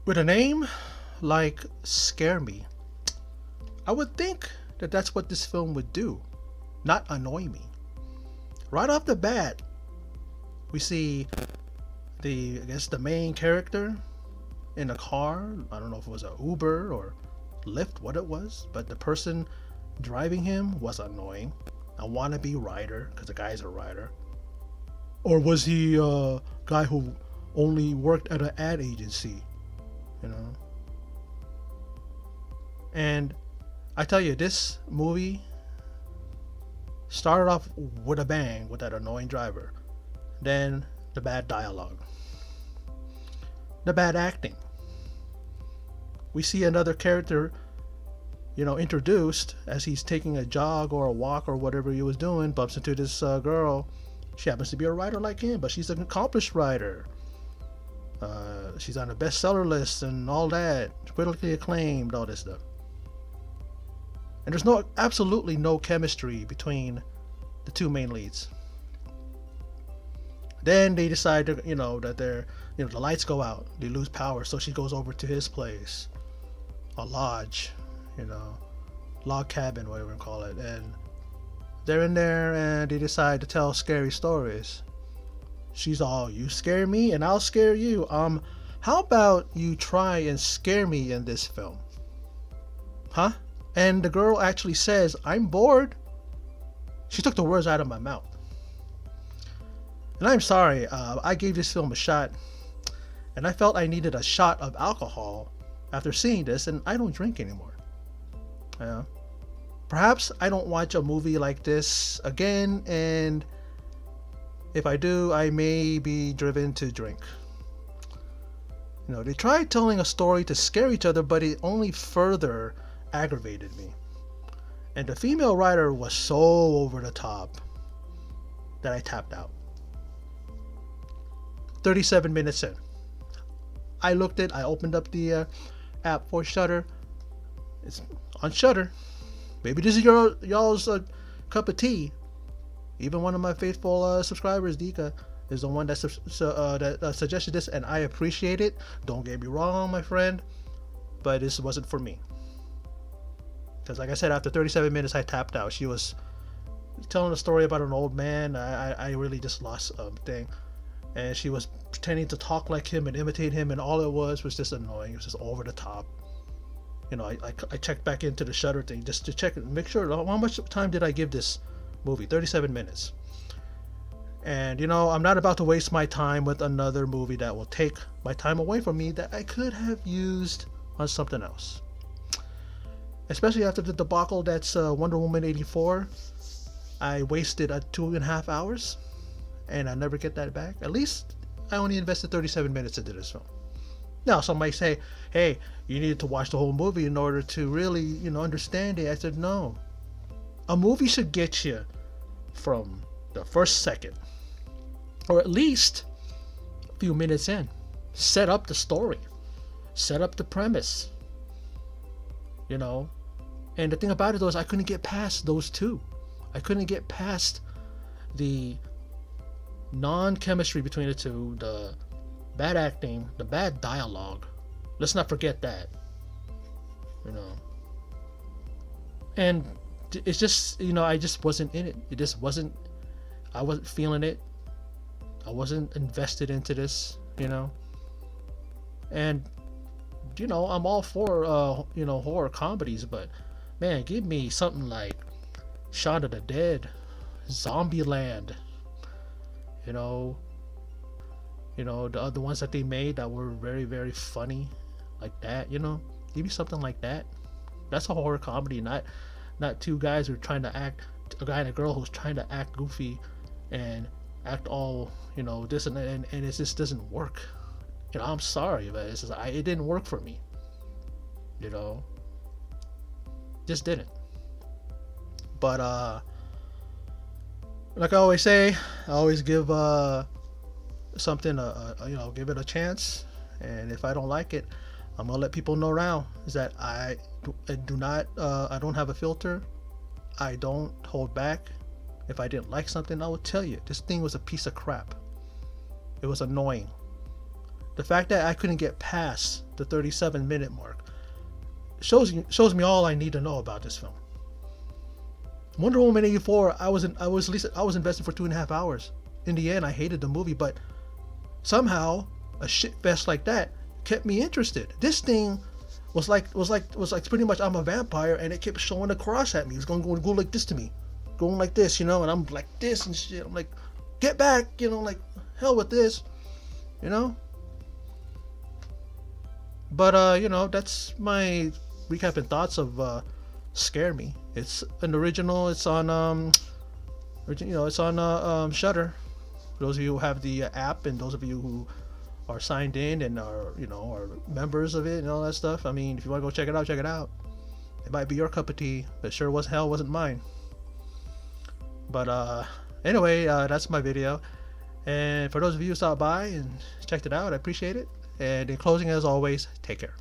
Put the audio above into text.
With a name like Scare Me, I would think that that's what this film would do, not annoy me. Right off the bat, we see I guess the main character in a car. I don't know if it was a Uber or Lyft, what it was, but the person driving him was annoying. A wannabe rider, because the guy's a rider. Or was he a guy who only worked at an ad agency? You know? And I tell you, this movie started off with a bang with that annoying driver. Then the bad dialogue, the bad acting. We see another character, introduced as he's taking a jog or a walk or whatever he was doing, bumps into this girl. She happens to be a writer like him, but she's an accomplished writer. She's on a bestseller list and all that, critically acclaimed, all this stuff. And there's absolutely no chemistry between the two main leads. Then they decide that the lights go out, they lose power, so she goes over to his place, a lodge, log cabin, whatever you call it, and they're in there and they decide to tell scary stories. She's all, you scare me and I'll scare you. How about you try and scare me in this film? Huh? And the girl actually says, I'm bored. She took the words out of my mouth. And I'm sorry, I gave this film a shot, and I felt I needed a shot of alcohol after seeing this, and I don't drink anymore. Yeah. Perhaps I don't watch a movie like this again, and if I do, I may be driven to drink. They tried telling a story to scare each other, but it only further aggravated me. And the female writer was so over the top that I tapped out. 37 minutes in, I opened up the app for Shudder. It's on Shudder. Maybe this is y'all's cup of tea. Even one of my faithful subscribers, Dika, is the one that suggested this, and I appreciate it. Don't get me wrong, my friend, but this wasn't for me. Because like I said, after 37 minutes, I tapped out. She was telling a story about an old man. I really just lost a thing. And she was pretending to talk like him and imitate him, and all it was just annoying. It was just over the top. I checked back into the Shudder thing just to check and make sure how much time did I give this movie. 37 minutes. And I'm not about to waste my time with another movie that will take my time away from me that I could have used on something else. Especially after the debacle that's Wonder Woman 84. I wasted 2.5 hours, and I never get that back. At least I only invested 37 minutes into this film. Now, some might say, hey, you needed to watch the whole movie in order to really, understand it. I said, no. A movie should get you from the first second, or at least a few minutes in. Set up the story. Set up the premise. And the thing about it though is I couldn't get past those two. I couldn't get past the non-chemistry between the two, the bad acting, the bad dialogue. Let's not forget that. And it's just, I just wasn't in it. I wasn't feeling it. I wasn't invested into this, And, I'm all for, horror comedies, but man, give me something like Shaun of the Dead, Zombieland, the other ones that they made that were very, very funny, like that. Give me something like that. That's a horror comedy, not two guys who are trying to act, a guy and a girl who's trying to act goofy and act all this and that, and it just doesn't work. I'm sorry, but it didn't work for me. Just didn't. But like I always say, I always give something give it a chance, and if I don't like it, I'm gonna let people know now is that I don't have a filter. I don't hold back. If I didn't like something, I would tell you this thing was a piece of crap. It was annoying. The fact that I couldn't get past the 37-minute mark shows me all I need to know about this film. Wonder Woman 84, I was invested for 2.5 hours. In the end, I hated the movie, but somehow a shit fest like that kept me interested. This thing was like pretty much I'm a vampire, and it kept showing a cross at me. It was going to go like this to me, going like this, and I'm like this and shit. I'm like, get back, like hell with this, But that's my recap and thoughts of Scare Me. It's an original. It's on it's on Shudder. For those of you who have the app, and those of you who are signed in and are are members of it and all that stuff. I mean, if you want to go check it out, check it out. It might be your cup of tea, but sure was hell wasn't mine. But anyway, that's my video. And for those of you who stopped by and checked it out, I appreciate it. And in closing, as always, take care.